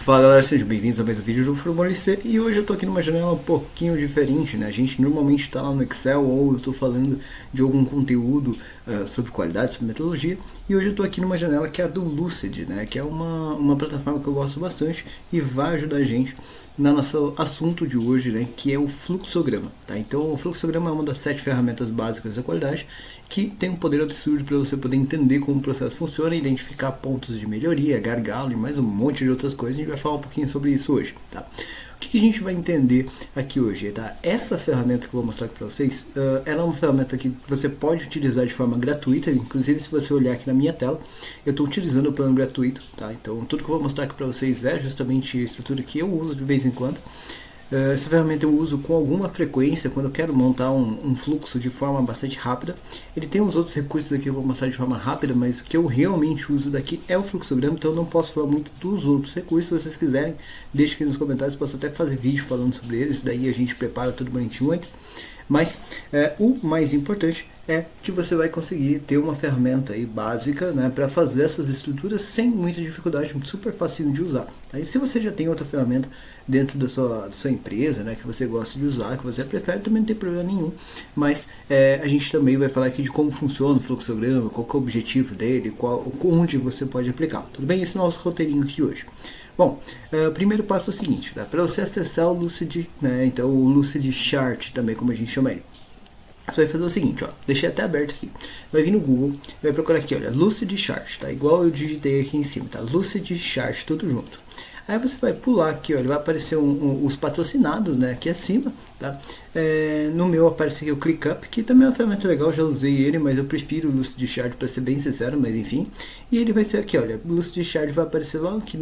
Fala galera, sejam bem-vindos a mais um vídeo do Formolice e hoje eu tô aqui numa janela um pouquinho diferente, né? A gente normalmente está lá no Excel ou eu tô falando de algum conteúdo sobre qualidade, sobre metodologia, e hoje eu tô aqui numa janela que é a do Lucid, né? Que é uma plataforma que eu gosto bastante e vai ajudar a gente no nosso assunto de hoje, né? Que é o fluxograma, tá? Então o fluxograma é uma das 7 ferramentas básicas da qualidade que tem um poder absurdo para você poder entender como o processo funciona, identificar pontos de melhoria, gargalo e mais um monte de outras coisas. A gente vai falar um pouquinho sobre isso hoje, tá? O que a gente vai entender aqui hoje, tá? Essa ferramenta que eu vou mostrar aqui para vocês, ela é uma ferramenta que você pode utilizar de forma gratuita. Inclusive, se você olhar aqui na minha tela, eu estou utilizando o plano gratuito, tá? Então, tudo que eu vou mostrar aqui para vocês é justamente a estrutura que eu uso de vez em quando. Essa ferramenta eu uso com alguma frequência quando eu quero montar um fluxo de forma bastante rápida. Ele tem uns outros recursos aqui que eu vou mostrar de forma rápida, mas o que eu realmente uso daqui é o fluxograma, então eu não posso falar muito dos outros recursos. Se vocês quiserem, deixe aqui nos comentários, posso até fazer vídeo falando sobre eles, daí a gente prepara tudo bonitinho antes. Mas o mais importante é que você vai conseguir ter uma ferramenta aí básica, né, para fazer essas estruturas sem muita dificuldade, super fácil de usar. Aí, se você já tem outra ferramenta dentro da sua empresa, né, que você gosta de usar, que você prefere, também não tem problema nenhum. Mas a gente também vai falar aqui de como funciona o fluxograma, qual que é o objetivo dele, onde você pode aplicar. Tudo bem? Esse é o nosso roteirinho de hoje. Bom, o primeiro passo é o seguinte, tá? Para você acessar o Lucid, né, então o Lucid Chart também, como a gente chama ele, você vai fazer o seguinte, ó, deixei até aberto aqui, vai vir no Google, vai procurar aqui, olha, Lucid Chart, tá? Igual eu digitei aqui em cima, tá? Lucid Chart, tudo junto. Aí você vai pular aqui, ó, ele vai aparecer os patrocinados, né, aqui acima, tá? No meu aparece aqui o ClickUp, que também é uma ferramenta legal, já usei ele, mas eu prefiro o Lucid Chart para ser bem sincero, mas enfim. E ele vai ser aqui, olha, o Lucid Chart vai aparecer logo aqui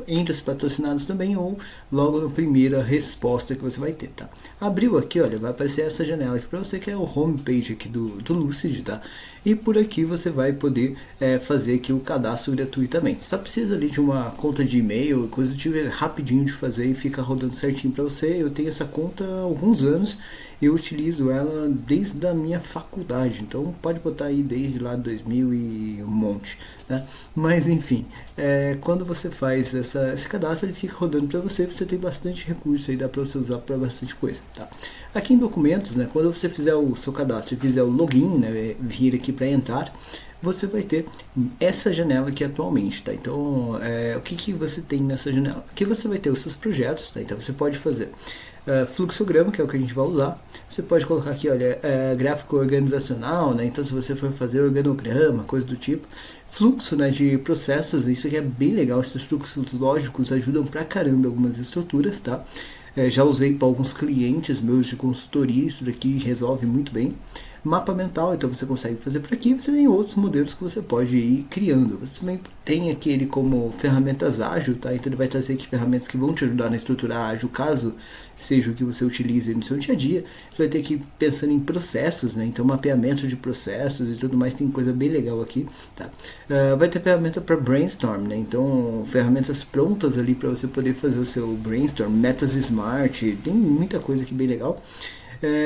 entre os patrocinados também, ou logo na primeira resposta que você vai ter, tá? Abriu aqui, olha, vai aparecer essa janela aqui para você, que é o homepage aqui do Lucid, tá? E por aqui você vai poder fazer aqui o cadastro gratuitamente. Só precisa ali de uma conta de e-mail, coisa do tipo, é rapidinho de fazer e fica rodando certinho para você. Eu tenho essa conta há alguns anos, eu utilizo ela desde a minha faculdade, então pode botar aí desde lá 2000 e um monte, né? Mas enfim, quando você faz esse cadastro, ele fica rodando para você, você tem bastante recurso aí, dá para você usar para bastante coisa, tá? Aqui em documentos, né, quando você fizer o seu cadastro e fizer o login, né, vir aqui para entrar, você vai ter essa janela aqui atualmente, tá? Então, o que você tem nessa janela? Aqui você vai ter os seus projetos, tá? Então você pode fazer fluxograma, que é o que a gente vai usar. Você pode colocar aqui, olha, gráfico organizacional, né? Então se você for fazer organograma, coisa do tipo. Fluxo, né, de processos, isso aqui é bem legal, esses fluxos lógicos ajudam pra caramba algumas estruturas, tá? Já usei para alguns clientes meus de consultoria, isso daqui resolve muito bem. Mapa mental, então você consegue fazer por aqui. Você tem outros modelos que você pode ir criando. Você também tem aqui ele como ferramentas ágil, tá? Então ele vai trazer aqui ferramentas que vão te ajudar na estrutura ágil, caso seja o que você utilize no seu dia a dia. Você vai ter que ir pensando em processos, né? Então mapeamento de processos e tudo mais, tem coisa bem legal aqui, tá? Vai ter ferramenta para brainstorm, né? Então ferramentas prontas ali para você poder fazer o seu brainstorm, metas smart, tem muita coisa aqui bem legal.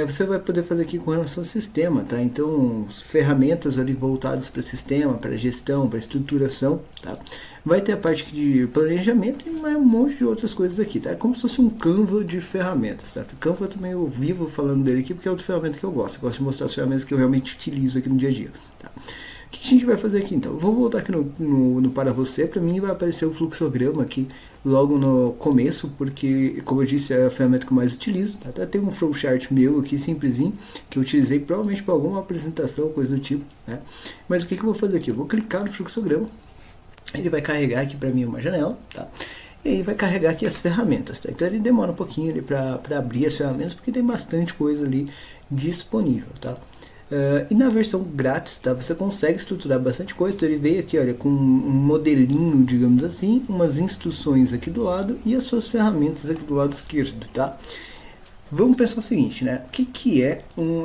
Você vai poder fazer aqui com relação ao sistema, tá? Então, ferramentas ali voltadas para sistema, para gestão, para estruturação, tá? Vai ter a parte de planejamento e um monte de outras coisas aqui, tá? É como se fosse um Canva de ferramentas, tá? O Canva também eu vivo falando dele aqui porque é outra ferramenta que eu gosto. Eu gosto de mostrar as ferramentas que eu realmente utilizo aqui no dia a dia, tá? O que a gente vai fazer aqui então? Eu vou voltar aqui no para você. Para mim vai aparecer o fluxograma aqui logo no começo, porque como eu disse é a ferramenta que eu mais utilizo, tá? Até tem um flowchart meu aqui simplesinho que eu utilizei provavelmente para alguma apresentação, coisa do tipo, né? Mas o que eu vou fazer aqui? Eu vou clicar no fluxograma, ele vai carregar aqui para mim uma janela, tá? E aí vai carregar aqui as ferramentas, tá? Então ele demora um pouquinho ali para abrir as ferramentas, porque tem bastante coisa ali disponível, tá? E na versão grátis, tá, você consegue estruturar bastante coisa. Então ele veio aqui, olha, com um modelinho, digamos assim, umas instruções aqui do lado e as suas ferramentas aqui do lado esquerdo, tá? Vamos pensar o seguinte, né? O que é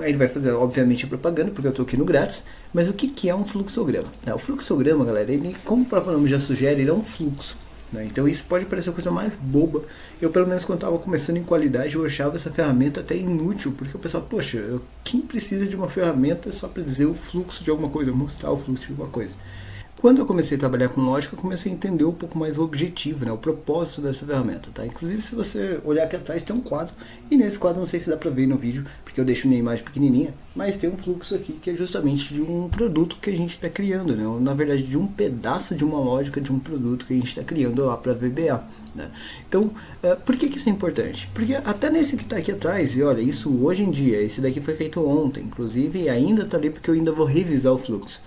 ele vai fazer, obviamente, a propaganda, porque eu estou aqui no grátis, mas o que é um fluxograma? O fluxograma, galera, ele, como o próprio nome já sugere, ele é um fluxo. Então isso pode parecer a coisa mais boba. Eu, pelo menos quando estava começando em qualidade, eu achava essa ferramenta até inútil, porque eu pensava, poxa, quem precisa de uma ferramenta só para dizer o fluxo de alguma coisa, mostrar o fluxo de alguma coisa? Quando eu comecei a trabalhar com lógica, eu comecei a entender um pouco mais o objetivo, né, o propósito dessa ferramenta, tá? Inclusive, se você olhar aqui atrás, tem um quadro, e nesse quadro, não sei se dá pra ver no vídeo, porque eu deixo minha imagem pequenininha, mas tem um fluxo aqui que é justamente de um produto que a gente está criando, né? Na verdade, de um pedaço de uma lógica de um produto que a gente está criando lá para VBA, né? Então, por que isso é importante? Porque até nesse que está aqui atrás, e olha, isso hoje em dia, esse daqui foi feito ontem, inclusive, e ainda está ali porque eu ainda vou revisar o fluxo.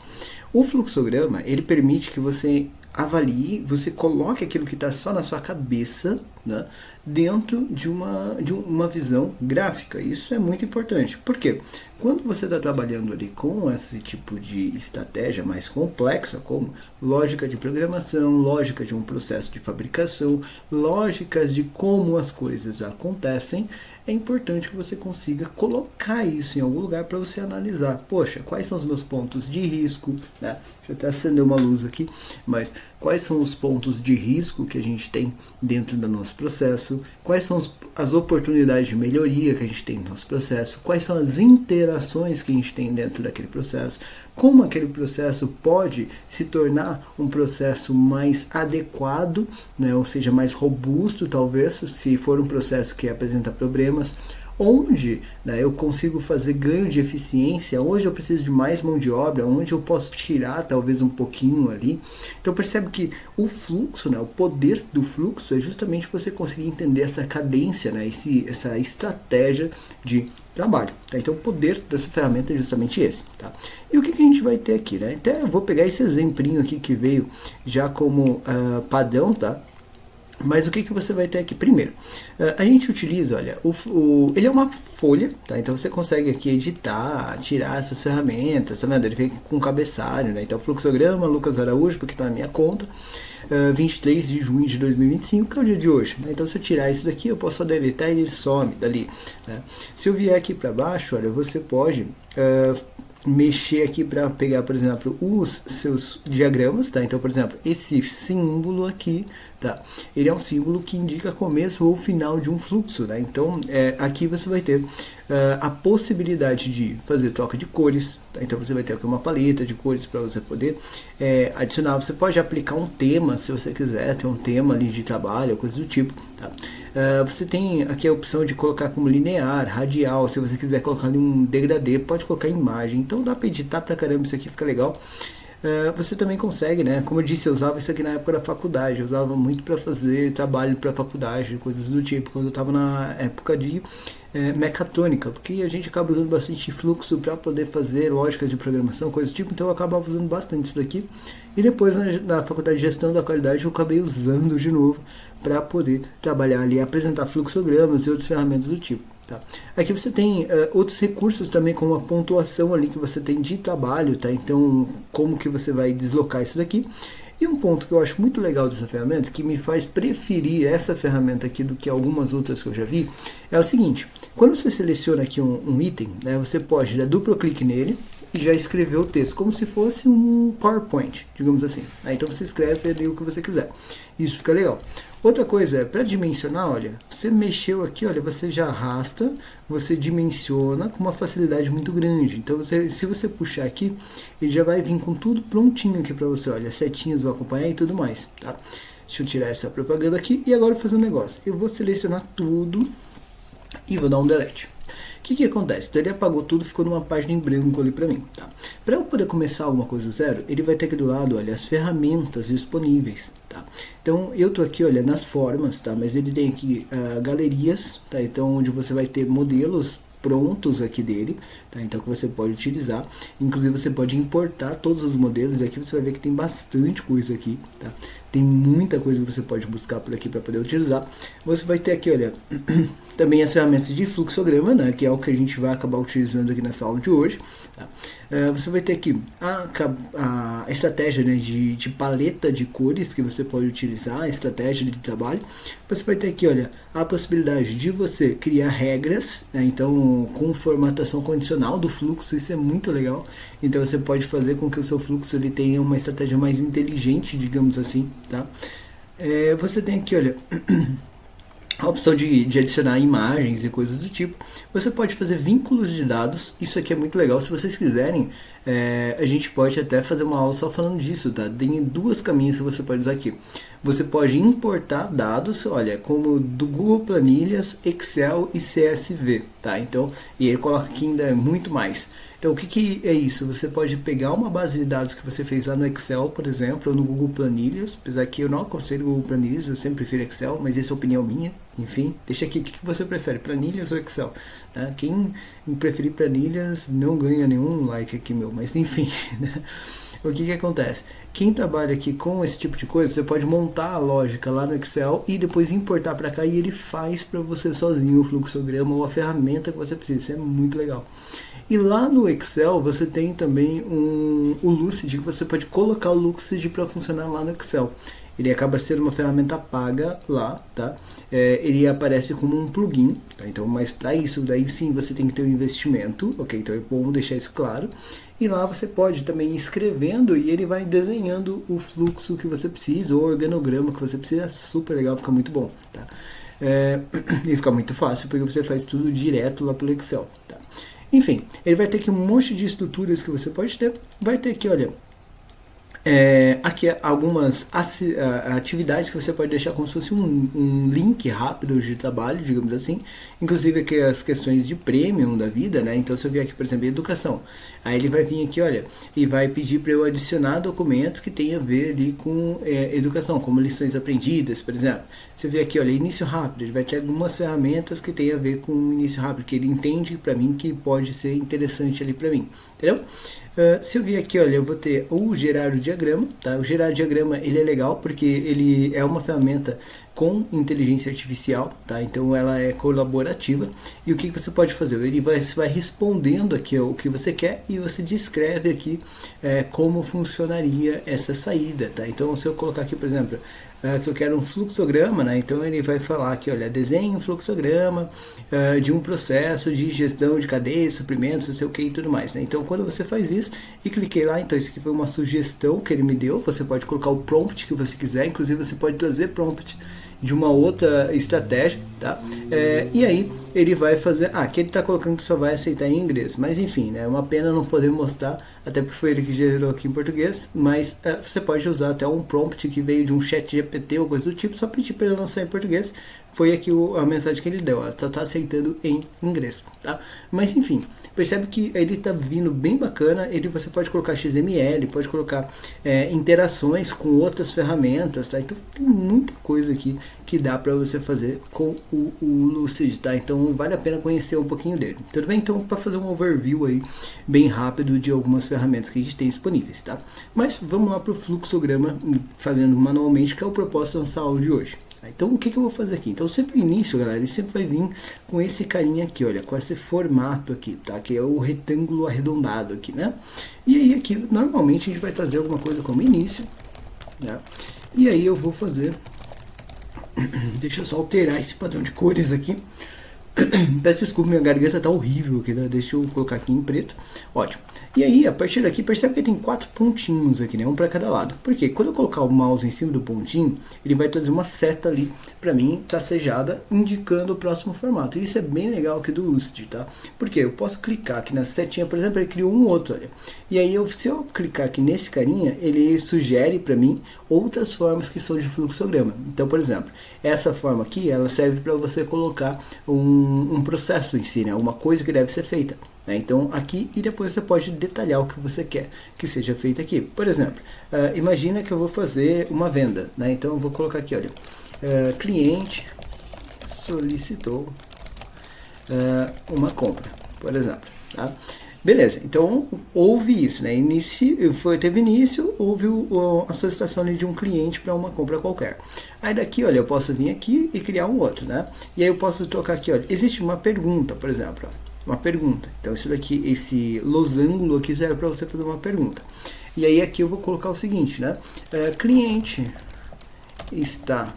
O fluxograma, ele permite que você avalie, você coloque aquilo que está só na sua cabeça, né, dentro de uma visão gráfica. Isso é muito importante. Por quê? Quando você está trabalhando ali com esse tipo de estratégia mais complexa, como lógica de programação, lógica de um processo de fabricação, lógicas de como as coisas acontecem, é importante que você consiga colocar isso em algum lugar para você analisar. Poxa, quais são os meus pontos de risco? Né? Deixa eu até acender uma luz aqui, mas quais são os pontos de risco que a gente tem dentro do nosso processo? Quais são as oportunidades de melhoria que a gente tem no nosso processo? Quais são as interações que a gente tem dentro daquele processo? Como aquele processo pode se tornar um processo mais adequado, né? Ou seja, mais robusto, talvez, se for um processo que apresenta problemas. Onde, né, eu consigo fazer ganho de eficiência, onde eu preciso de mais mão de obra, onde eu posso tirar talvez um pouquinho ali. Então percebe que o fluxo, né, o poder do fluxo é justamente você conseguir entender essa cadência, né, essa estratégia de trabalho. Tá? Então o poder dessa ferramenta é justamente esse. Tá? E o que a gente vai ter aqui? Né? Até eu vou pegar esse exemplinho aqui que veio já como padrão, tá? Mas o que você vai ter aqui? Primeiro, a gente utiliza, olha, ele é uma folha, tá? Então você consegue aqui editar, tirar essas ferramentas, tá vendo? Ele vem com cabeçalho, né? Então fluxograma, Lucas Araújo, porque está na minha conta, 23 de junho de 2025, que é o dia de hoje, né? Então se eu tirar isso daqui, eu posso só deletar e ele some dali, né? Se eu vier aqui para baixo, olha, você pode mexer aqui para pegar, por exemplo, os seus diagramas, tá? Então, por exemplo, esse símbolo aqui, tá? Ele é um símbolo que indica começo ou final de um fluxo, né? Então, aqui você vai ter a possibilidade de fazer troca de cores, tá? Então você vai ter aqui uma paleta de cores para você poder adicionar. Você pode aplicar um tema, se você quiser, ter um tema ali de trabalho, coisa do tipo, tá? Você tem aqui a opção de colocar como linear, radial, se você quiser colocar ali um degradê, pode colocar imagem, então dá para editar pra caramba, isso aqui fica legal. Você também consegue, né? Como eu disse, eu usava isso aqui na época da faculdade, eu usava muito para fazer trabalho para faculdade, coisas do tipo, quando eu estava na época de mecatrônica, porque a gente acaba usando bastante fluxo para poder fazer lógicas de programação, coisas do tipo, então eu acabava usando bastante isso daqui. E depois na faculdade de gestão da qualidade eu acabei usando de novo para poder trabalhar ali, apresentar fluxogramas e outras ferramentas do tipo. Tá? Aqui você tem outros recursos também, como a pontuação ali que você tem de trabalho, tá? Então como que você vai deslocar isso daqui. E um ponto que eu acho muito legal dessa ferramenta, que me faz preferir essa ferramenta aqui do que algumas outras que eu já vi, é o seguinte: quando você seleciona aqui um item, né, você pode dar duplo clique nele e já escrever o texto, como se fosse um PowerPoint, digamos assim. Então você escreve ali o que você quiser. Isso fica legal. Outra coisa é, para dimensionar, olha, você mexeu aqui, olha, você já arrasta, você dimensiona com uma facilidade muito grande. Então, se você puxar aqui, ele já vai vir com tudo prontinho aqui para você, olha, as setinhas vão acompanhar e tudo mais, tá? Deixa eu tirar essa propaganda aqui e agora fazer um negócio. Eu vou selecionar tudo e vou dar um delete. O que acontece? Então ele apagou tudo, ficou numa página em branco ali para mim, tá? Para eu poder começar alguma coisa do zero, ele vai ter aqui do lado, olha, as ferramentas disponíveis, tá? Então eu tô aqui, olha, nas formas, tá? Mas ele tem aqui galerias, tá? Então onde você vai ter modelos prontos aqui dele, tá? Então que você pode utilizar, inclusive você pode importar todos os modelos, e aqui você vai ver que tem bastante coisa aqui, tá? Tem muita coisa que você pode buscar por aqui para poder utilizar. Você vai ter aqui, olha, também as ferramentas de fluxograma, né? Que é o que a gente vai acabar utilizando aqui nessa aula de hoje, tá? Você vai ter aqui a estratégia, né, de paleta de cores que você pode utilizar, a estratégia de trabalho. Você vai ter aqui, olha, a possibilidade de você criar regras, né, então com formatação condicional do fluxo, isso é muito legal. Então você pode fazer com que o seu fluxo ele tenha uma estratégia mais inteligente, digamos assim, tá? Você tem aqui, olha, a opção de adicionar imagens e coisas do tipo. Você pode fazer vínculos de dados, isso aqui é muito legal. Se vocês quiserem, a gente pode até fazer uma aula só falando disso, tá? Tem dois caminhos que você pode usar aqui. Você pode importar dados, olha, como do Google Planilhas, Excel e CSV, tá? Então, e ele coloca aqui ainda muito mais. Então, o que é isso? Você pode pegar uma base de dados que você fez lá no Excel, por exemplo, ou no Google Planilhas, apesar que eu não aconselho o Google Planilhas, eu sempre prefiro Excel, mas essa é a opinião minha. Enfim, deixa aqui o que você prefere, planilhas ou Excel? Né? Quem preferir planilhas não ganha nenhum like aqui meu, mas enfim, né? O que acontece? Quem trabalha aqui com esse tipo de coisa, você pode montar a lógica lá no Excel e depois importar para cá e ele faz para você sozinho o fluxograma ou a ferramenta que você precisa. Isso é muito legal. E lá no Excel você tem também o Lucid, que você pode colocar o Lucid para funcionar lá no Excel. Ele acaba sendo uma ferramenta paga lá, tá? Ele aparece como um plugin, tá? Então, mas para isso, daí sim você tem que ter um investimento, ok? Então é bom deixar isso claro. E lá você pode também ir escrevendo e ele vai desenhando o fluxo que você precisa, ou o organograma que você precisa. É super legal, fica muito bom, tá? E fica muito fácil porque você faz tudo direto lá pelo Excel, tá? Enfim, ele vai ter aqui um monte de estruturas que você pode ter. Vai ter aqui, olha, aqui algumas atividades que você pode deixar como se fosse um link rápido de trabalho, digamos assim. Inclusive aqui as questões de premium da vida, né? Então se eu vier aqui, por exemplo, educação, aí ele vai vir aqui, olha, e vai pedir para eu adicionar documentos que tenham a ver ali com educação, como lições aprendidas, por exemplo. Se eu vier aqui, olha, início rápido, ele vai ter algumas ferramentas que tenham a ver com o início rápido, que ele entende para mim que pode ser interessante ali para mim, entendeu? Se eu vir aqui, olha, eu vou ter o gerar o diagrama, tá? O gerar o diagrama, ele é legal porque ele é uma ferramenta com inteligência artificial, tá? Então ela é colaborativa. E o que você pode fazer? Você vai respondendo aqui o que você quer e você descreve aqui como funcionaria essa saída, tá? Então se eu colocar aqui, por exemplo, que eu quero um fluxograma, né? Então ele vai falar aqui, olha, desenhe um fluxograma de um processo de gestão de cadeia, suprimentos, não sei o que e tudo mais, né? Então quando você faz isso e cliquei lá, então isso aqui foi uma sugestão que ele me deu, você pode colocar o prompt que você quiser, inclusive você pode trazer prompt de uma outra estratégia, tá? E aí ele vai fazer, aqui ele está colocando que só vai aceitar em inglês, mas enfim, né? É uma pena não poder mostrar, até porque foi ele que gerou aqui em português, mas você pode usar até um prompt que veio de um chat GPT ou coisa do tipo, só pedir para ele lançar em português. Foi aqui a mensagem que ele deu, só está aceitando em inglês, tá? Mas enfim, percebe que ele está vindo bem bacana. Você pode colocar XML, pode colocar interações com outras ferramentas, tá? Então tem muita coisa aqui que dá para você fazer com o Lucid, tá? Então vale a pena conhecer um pouquinho dele. Tudo bem? Então, para fazer um overview aí bem rápido de algumas ferramentas que a gente tem disponíveis, tá? Mas vamos lá para o fluxograma, fazendo manualmente, que é o propósito da nossa aula de hoje. Então o que eu vou fazer aqui? Então sempre no início, galera, ele sempre vai vir com esse carinha aqui, olha, com esse formato aqui, tá? Que é o retângulo arredondado aqui, né? E aí aqui, normalmente a gente vai trazer alguma coisa como início, né? E aí eu vou fazer, deixa eu só alterar esse padrão de cores aqui. Peço desculpa, minha garganta tá horrível aqui, né? Deixa eu colocar aqui em preto. Ótimo. E aí, a partir daqui, percebe que tem 4 pontinhos aqui, né? Um para cada lado. Por quê? Quando eu colocar o mouse em cima do pontinho, ele vai trazer uma seta ali para mim, tracejada, indicando o próximo formato. E isso é bem legal aqui do Lucid, tá? Porque eu posso clicar aqui na setinha, por exemplo, ele criou um outro, olha. E aí, se eu clicar aqui nesse carinha, ele sugere para mim outras formas que são de fluxograma. Então, por exemplo, essa forma aqui, ela serve para você colocar um processo em si, né? Uma coisa que deve ser feita. Então aqui, e depois você pode detalhar o que você quer que seja feito aqui. Por exemplo, imagina que eu vou fazer uma venda, né? Então eu vou colocar aqui, olha, cliente solicitou uma compra, por exemplo, tá? Beleza, então houve isso, né? Teve início, houve a solicitação ali de um cliente para uma compra qualquer. Aí daqui, olha, eu posso vir aqui e criar um outro, né? E aí eu posso tocar aqui, olha, existe uma pergunta, por exemplo, ó. Uma pergunta. Então isso daqui, esse losango aqui serve para você fazer uma pergunta. E aí aqui eu vou colocar o seguinte, né? Cliente está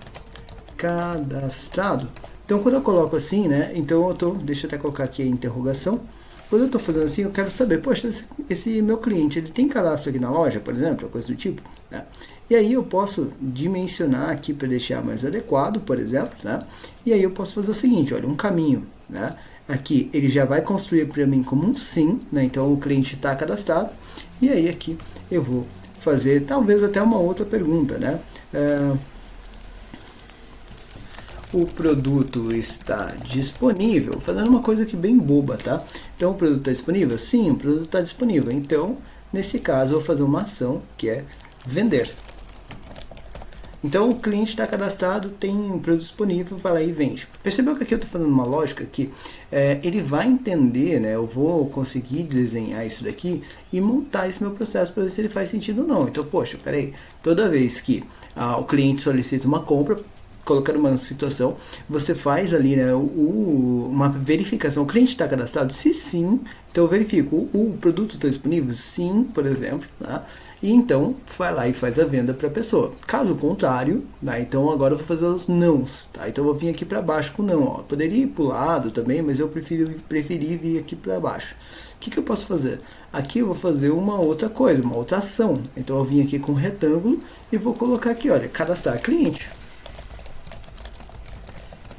cadastrado. Então quando eu coloco assim, né? Então deixa eu até colocar aqui a interrogação. Quando eu estou fazendo assim, eu quero saber, poxa, esse meu cliente, ele tem cadastro aqui na loja, por exemplo, coisa do tipo, né? E aí eu posso dimensionar aqui para deixar mais adequado, por exemplo, tá? E aí eu posso fazer o seguinte, olha, um caminho, né? Aqui ele já vai construir para mim como um sim, né? Então o cliente está cadastrado. E aí aqui eu vou fazer talvez até uma outra pergunta, né? O produto está disponível, fazendo uma coisa aqui bem boba, tá? Então o produto está disponível? Sim, o produto está disponível. Então, nesse caso, eu vou fazer uma ação que é vender. Então o cliente está cadastrado, tem um produto disponível, vai lá e vende. Percebeu que aqui eu estou fazendo uma lógica que ele vai entender, né? Eu vou conseguir desenhar isso daqui e montar esse meu processo para ver se ele faz sentido ou não. Então, poxa, peraí, toda vez que o cliente solicita uma compra, colocando uma situação, você faz ali, né, uma verificação. O cliente está cadastrado? Se sim, então eu verifico. O produto está disponível? Sim, por exemplo, tá? E então vai lá e faz a venda para a pessoa. Caso contrário, né, então agora eu vou fazer os nãos, tá? Então eu vou vir aqui para baixo com não. Ó. Poderia ir para o lado também, mas eu preferi vir aqui para baixo. O que eu posso fazer? Aqui eu vou fazer uma outra coisa, uma outra ação. Então eu vim aqui com um retângulo e vou colocar aqui, olha, cadastrar cliente.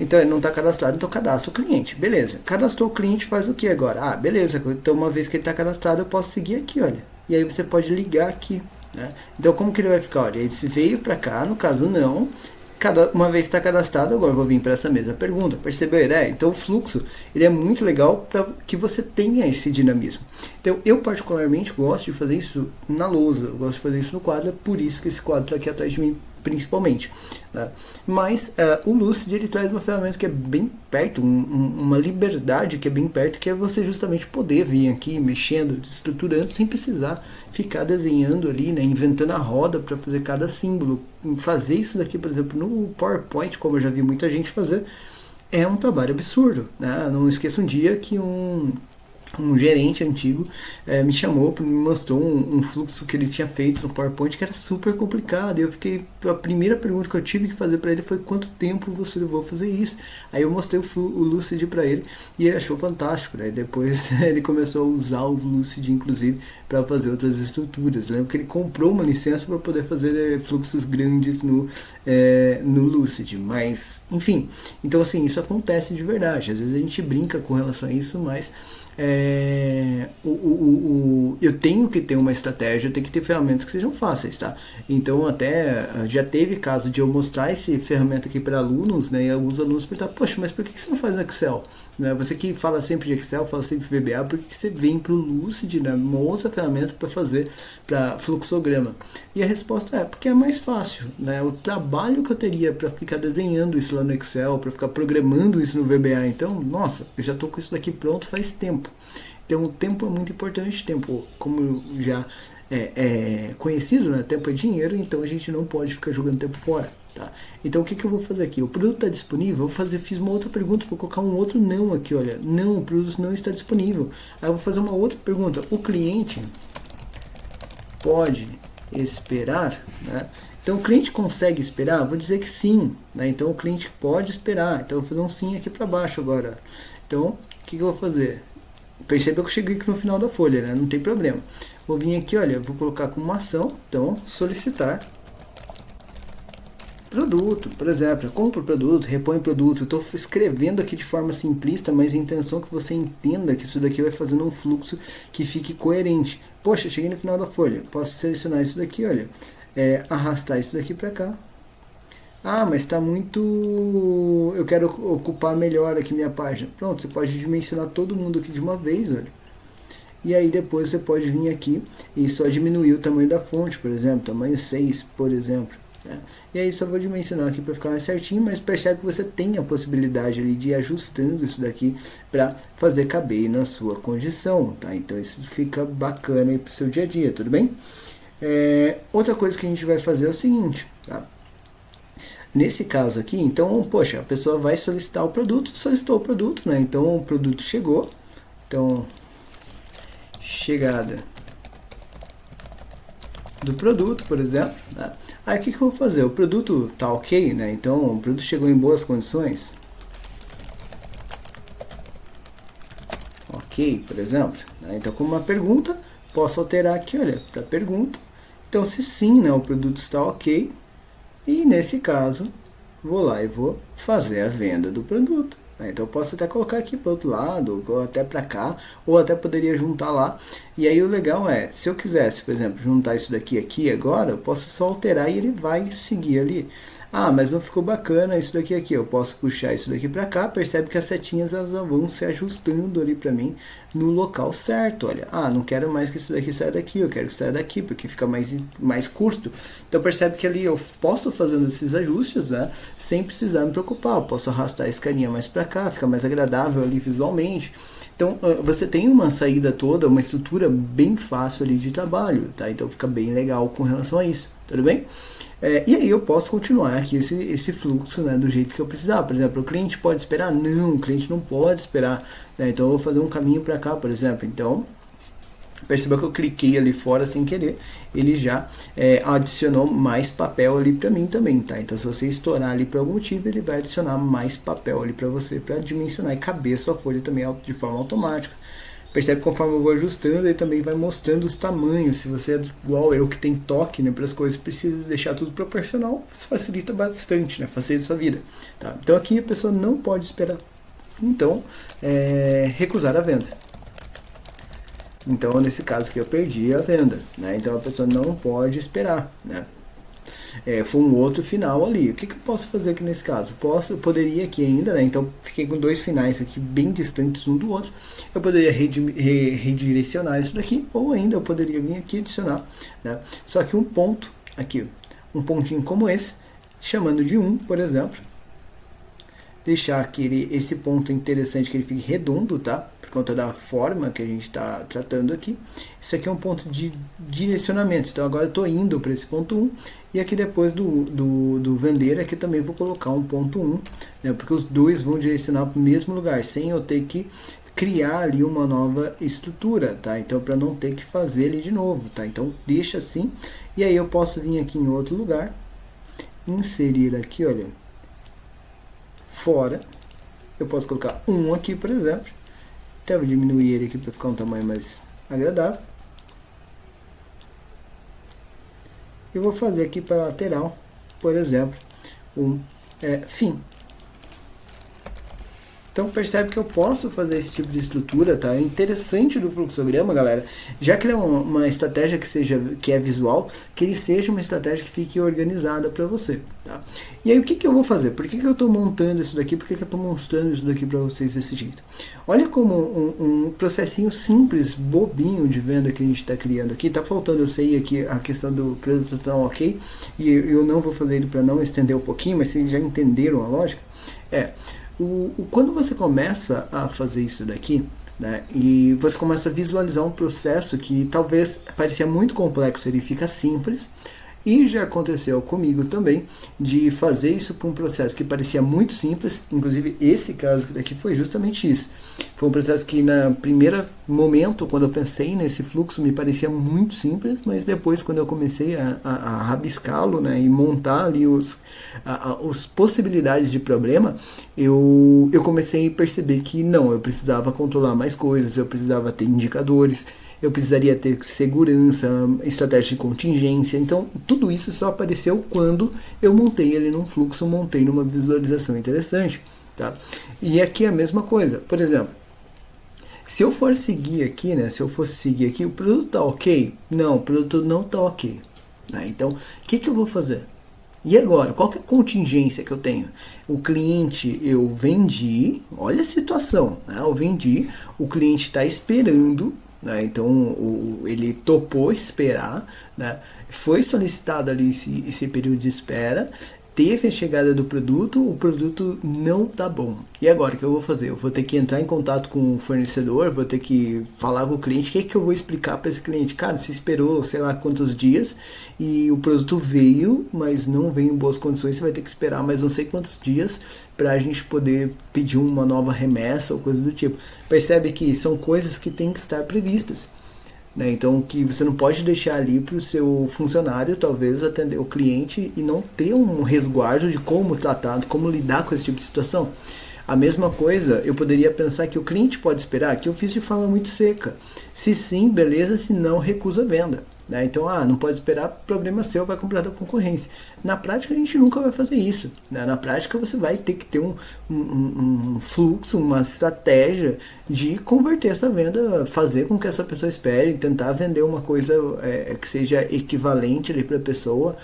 Então ele não está cadastrado, então cadastra o cliente. Beleza. Cadastrou o cliente, faz o que agora? Ah, beleza. Então uma vez que ele está cadastrado, eu posso seguir aqui, olha. E aí você pode ligar aqui, né? Então como que ele vai ficar? Olha, ele veio para cá, no caso não. Uma vez está cadastrado, agora eu vou vir para essa mesma pergunta. Percebeu a ideia? Então o fluxo ele é muito legal para que você tenha esse dinamismo. Então eu particularmente gosto de fazer isso na lousa, eu gosto de fazer isso no quadro, é por isso que esse quadro está aqui atrás de mim principalmente. Tá? Mas o Lucid ele traz uma ferramenta que é bem perto, uma liberdade que é bem perto, que é você justamente poder vir aqui mexendo, estruturando, sem precisar ficar desenhando ali, né, inventando a roda para fazer cada símbolo. Fazer isso daqui, por exemplo, no PowerPoint, como eu já vi muita gente fazer, é um trabalho absurdo. Né? Não esqueça um dia que um gerente antigo me chamou, me mostrou um fluxo que ele tinha feito no PowerPoint que era super complicado. E eu fiquei, a primeira pergunta que eu tive que fazer para ele foi: quanto tempo você levou a fazer isso? Aí eu mostrei o Lucid para ele e ele achou fantástico, né? Depois ele começou a usar o Lucid inclusive para fazer outras estruturas. Lembro que ele comprou uma licença para poder fazer fluxos grandes no Lucid, mas enfim, então assim, isso acontece de verdade. Às vezes a gente brinca com relação a isso, mas eu tenho que ter uma estratégia, eu tenho que ter ferramentas que sejam fáceis, tá? Então até já teve caso de eu mostrar essa ferramenta aqui para alunos, né? E alguns alunos perguntam: poxa, mas por que você não faz no Excel? Né? Você que fala sempre de Excel, fala sempre de VBA, por que você vem para o Lucid, né? Uma outra ferramenta para fazer para fluxograma? E a resposta é porque é mais fácil, né? O trabalho que eu teria para ficar desenhando isso lá no Excel, para ficar programando isso no VBA, então, nossa, eu já estou com isso daqui pronto faz tempo. Então o tempo é muito importante. Tempo, como já é conhecido, né? Tempo é dinheiro, então a gente não pode ficar jogando tempo fora. Tá? Então o que eu vou fazer aqui? O produto está disponível? Fiz uma outra pergunta, vou colocar um outro não aqui, olha. Não, o produto não está disponível. Aí eu vou fazer uma outra pergunta. O cliente pode esperar? Né? Então o cliente consegue esperar? Vou dizer que sim. Né? Então o cliente pode esperar. Então eu vou fazer um sim aqui para baixo agora. Então o que eu vou fazer? Percebeu que eu cheguei aqui no final da folha, né? Não tem problema. Vou vir aqui, olha, vou colocar como uma ação, então, solicitar produto, por exemplo, compra o produto, repõe o produto. Eu estou escrevendo aqui de forma simplista, mas a intenção é que você entenda que isso daqui vai fazendo um fluxo que fique coerente. Poxa, cheguei no final da folha, posso selecionar isso daqui, olha, arrastar isso daqui para cá. Ah, mas está muito... eu quero ocupar melhor aqui minha página. Pronto, você pode dimensionar todo mundo aqui de uma vez, olha. E aí depois você pode vir aqui e só diminuir o tamanho da fonte, por exemplo, tamanho 6, por exemplo. Né? E aí só vou dimensionar aqui para ficar mais certinho, mas percebe que você tem a possibilidade ali de ir ajustando isso daqui para fazer caber na sua condição, tá? Então isso fica bacana aí para o seu dia a dia, tudo bem? Outra coisa que a gente vai fazer é o seguinte, tá? Nesse caso aqui, então, poxa, a pessoa vai solicitar o produto, solicitou o produto, né? Então o produto chegou, então chegada do produto, por exemplo, né? Aí o que eu vou fazer? O produto tá ok, né? Então o produto chegou em boas condições, ok, por exemplo, né? Então como uma pergunta, posso alterar aqui, olha, para pergunta, Então, se sim, né, o produto está ok, e nesse caso, vou lá e vou fazer a venda do produto. Então eu posso até colocar aqui para o outro lado, ou até para cá, ou até poderia juntar lá. E aí o legal é, se eu quisesse, por exemplo, juntar isso daqui aqui agora, eu posso só alterar e ele vai seguir ali. Ah, mas não ficou bacana isso daqui aqui. Eu posso puxar isso daqui para cá, percebe que as setinhas elas vão se ajustando ali para mim no local certo. Olha, não quero mais que isso daqui saia daqui, eu quero que saia daqui, porque fica mais curto. Então percebe que ali eu posso fazendo esses ajustes, né, sem precisar me preocupar. Eu posso arrastar esse carinha mais para cá, fica mais agradável ali visualmente. Então você tem uma saída toda, uma estrutura bem fácil ali de trabalho, tá? Então fica bem legal com relação a isso, tudo bem? E aí eu posso continuar aqui esse fluxo, né, do jeito que eu precisar. Por exemplo, o cliente pode esperar? Não, o cliente não pode esperar, né? Então eu vou fazer um caminho para cá, por exemplo. Então perceba que eu cliquei ali fora sem querer, ele já adicionou mais papel ali para mim também, tá? Então se você estourar ali por algum motivo, ele vai adicionar mais papel ali para você, para dimensionar e caber a sua folha também de forma automática. Percebe que conforme eu vou ajustando, ele também vai mostrando os tamanhos. Se você é igual eu que tem toque, né, para as coisas, precisa deixar tudo proporcional, isso facilita bastante, né, facilita a sua vida. Tá? Então aqui a pessoa não pode esperar. Então, recusar a venda. Então, nesse caso aqui, eu perdi a venda, né? Então, a pessoa não pode esperar, né? Foi um outro final ali. O que eu posso fazer aqui nesse caso? Poderia aqui ainda, né? Então, fiquei com dois finais aqui bem distantes um do outro. Eu poderia redirecionar isso daqui, ou ainda eu poderia vir aqui adicionar, né? Só que um ponto aqui, um pontinho como esse, chamando de 1, por exemplo. Deixar que esse ponto interessante que ele fique redondo, tá? Por conta da forma que a gente está tratando aqui. Isso aqui é um ponto de direcionamento. Então agora eu estou indo para esse ponto 1. E aqui depois do vender, aqui também vou colocar um ponto 1. Né? Porque os dois vão direcionar para o mesmo lugar, sem eu ter que criar ali uma nova estrutura, tá? Então para não ter que fazer ele de novo, tá? Então deixa assim. E aí eu posso vir aqui em outro lugar. Inserir aqui, olha. Fora, eu posso colocar 1 aqui, por exemplo. Até vou diminuir ele aqui para ficar um tamanho mais agradável. E vou fazer aqui para a lateral, por exemplo, um fim. Então percebe que eu posso fazer esse tipo de estrutura, tá? É interessante do fluxograma, galera, já que ele é uma estratégia que é visual, que ele seja uma estratégia que fique organizada para você, tá? E aí o que eu vou fazer? Por que eu estou montando isso daqui? Por que eu estou mostrando isso daqui para vocês desse jeito? Olha como um processinho simples, bobinho de venda que a gente está criando aqui. Tá faltando, eu sei aqui a questão do produto tão ok, e eu não vou fazer ele para não estender um pouquinho, mas vocês já entenderam a lógica? Quando você começa a fazer isso daqui, né, e você começa a visualizar um processo que talvez parecia muito complexo, ele fica simples. E já aconteceu comigo também de fazer isso para um processo que parecia muito simples. Inclusive esse caso daqui foi justamente isso. Foi um processo que no primeiro momento, quando eu pensei nesse fluxo, me parecia muito simples, mas depois quando eu comecei a rabiscá-lo, né, e montar ali as possibilidades de problema, eu comecei a perceber que não, eu precisava controlar mais coisas, eu precisava ter indicadores, eu precisaria ter segurança, estratégia de contingência. Então, tudo isso só apareceu quando eu montei ele num fluxo, montei numa visualização interessante, tá? E aqui é a mesma coisa. Por exemplo, se eu for seguir aqui, né? Se eu fosse seguir aqui, o produto tá ok? Não, o produto não tá ok. Né? Então, o que eu vou fazer? E agora, qual que é a contingência que eu tenho? O cliente, eu vendi, olha a situação, né? Eu vendi, o cliente está esperando, né? Então ele topou esperar, né? Foi solicitado ali esse período de espera, teve a chegada do produto, o produto não tá bom. E agora o que eu vou fazer? Eu vou ter que entrar em contato com o fornecedor, vou ter que falar com o cliente, o que eu vou explicar para esse cliente? Cara, você esperou sei lá quantos dias e o produto veio, mas não veio em boas condições, você vai ter que esperar mais não sei quantos dias para a gente poder pedir uma nova remessa ou coisa do tipo. Percebe que são coisas que têm que estar previstas. Né? Então, que você não pode deixar ali para o seu funcionário, talvez, atender o cliente e não ter um resguardo de como tratar, como lidar com esse tipo de situação. A mesma coisa, eu poderia pensar que o cliente pode esperar, que eu fiz de forma muito seca. Se sim, beleza, se não, recusa a venda. né? Então, não pode esperar, problema seu, vai comprar da concorrência. Na prática, a gente nunca vai fazer isso, né? Na prática, você vai ter que ter um fluxo, uma estratégia de converter essa venda, fazer com que essa pessoa espere, tentar vender uma coisa que seja equivalente ali para a pessoa,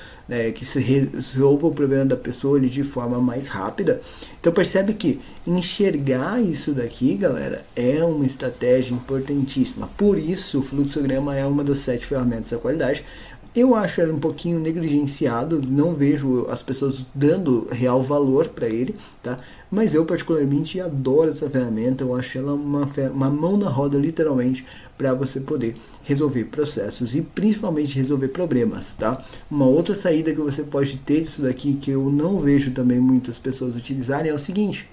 que se resolva o problema da pessoa ali de forma mais rápida. Então percebe que enxergar isso daqui, galera, é uma estratégia importantíssima. Por isso o fluxograma é uma das 7 ferramentas da qualidade. Eu acho ele um pouquinho negligenciado, não vejo as pessoas dando real valor para ele, tá? Mas eu particularmente adoro essa ferramenta, eu acho ela uma mão na roda, literalmente, para você poder resolver processos e principalmente resolver problemas, tá? Uma outra saída que você pode ter disso daqui, que eu não vejo também muitas pessoas utilizarem, é o seguinte: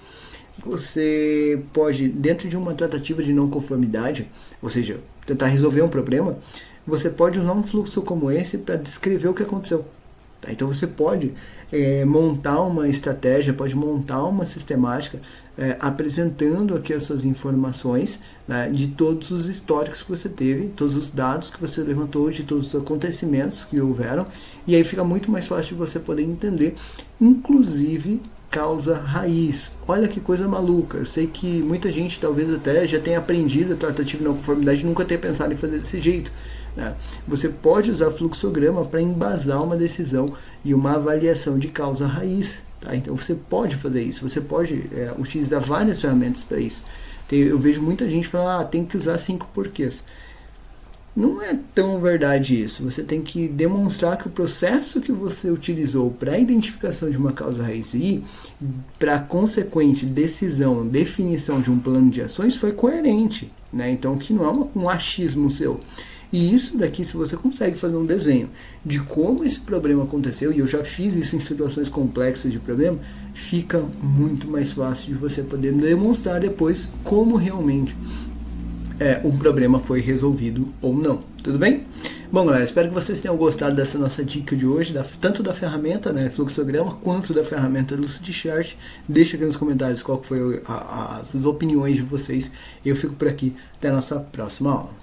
você pode, dentro de uma tratativa de não conformidade, ou seja, tentar resolver um problema, você pode usar um fluxo como esse para descrever o que aconteceu. Tá? Então você pode montar uma estratégia, pode montar uma sistemática apresentando aqui as suas informações, né, de todos os históricos que você teve, todos os dados que você levantou, de todos os acontecimentos que houveram, e aí fica muito mais fácil de você poder entender, inclusive causa raiz. Olha que coisa maluca. Eu sei que muita gente talvez até já tenha aprendido a tratativa de não conformidade e nunca tenha pensado em fazer desse jeito, né? Você pode usar fluxograma para embasar uma decisão e uma avaliação de causa raiz, tá? Então você pode fazer isso, você pode utilizar várias ferramentas para isso. Eu vejo muita gente falando, tem que usar 5 porquês. Não é tão verdade isso. Você tem que demonstrar que o processo que você utilizou para a identificação de uma causa raiz e para a consequente decisão, definição de um plano de ações foi coerente, né? Então que não é um achismo seu. E isso daqui, se você consegue fazer um desenho de como esse problema aconteceu, e eu já fiz isso em situações complexas de problema, fica muito mais fácil de você poder demonstrar depois como realmente um problema foi resolvido ou não. Tudo bem? Bom, galera, espero que vocês tenham gostado dessa nossa dica de hoje, tanto da ferramenta, né, fluxograma, quanto da ferramenta Lucidchart. Deixa aqui nos comentários qual foi as opiniões de vocês. Eu fico por aqui. Até a nossa próxima aula.